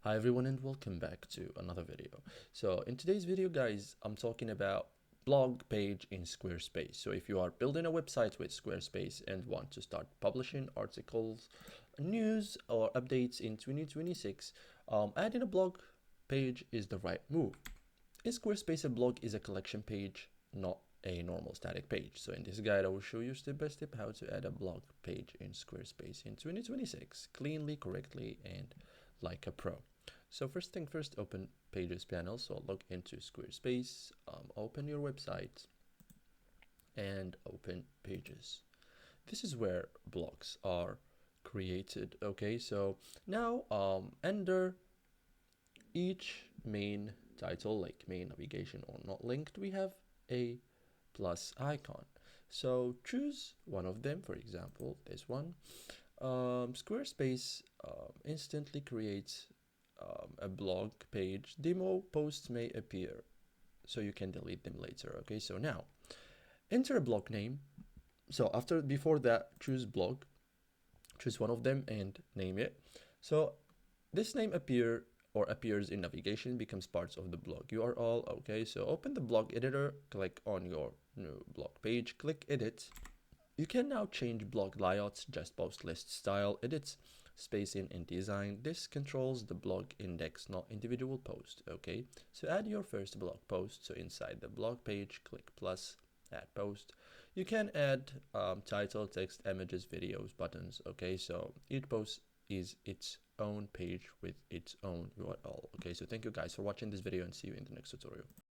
Hi everyone and welcome back to another video. So in today's video guys, I'm talking about blog page in Squarespace. So if you are building a website with Squarespace and want to start publishing articles, news or updates in 2026, adding a blog page is the right move. In Squarespace, a blog is a collection page, not a normal static page. So in this guide, I will show you step by step how to add a blog page in Squarespace in 2026, cleanly, correctly, and like a pro. So first thing first, open Pages panel. So log into Squarespace, open your website, and open Pages. This is where blogs are created. Okay, so now under each main title, like main navigation or not linked, we have a plus icon. So choose one of them, for example, this one. Squarespace instantly creates a blog page. Demo posts may appear, so you can delete them later. Okay, so now enter a blog name. So before that, choose blog, choose one of them and name it. So this name appears in navigation, becomes parts of the blog URL. Okay, so open the blog editor, click on your new blog page, click edit. You can now change blog layouts, just post list style, edits, spacing and design. This controls the blog index, not individual post. Okay, so add your first blog post. So inside the blog page, click plus, add post. You can add title, text, images, videos, buttons. Okay, so each post is its own page with its own URL. Okay, so thank you guys for watching this video and see you in the next tutorial.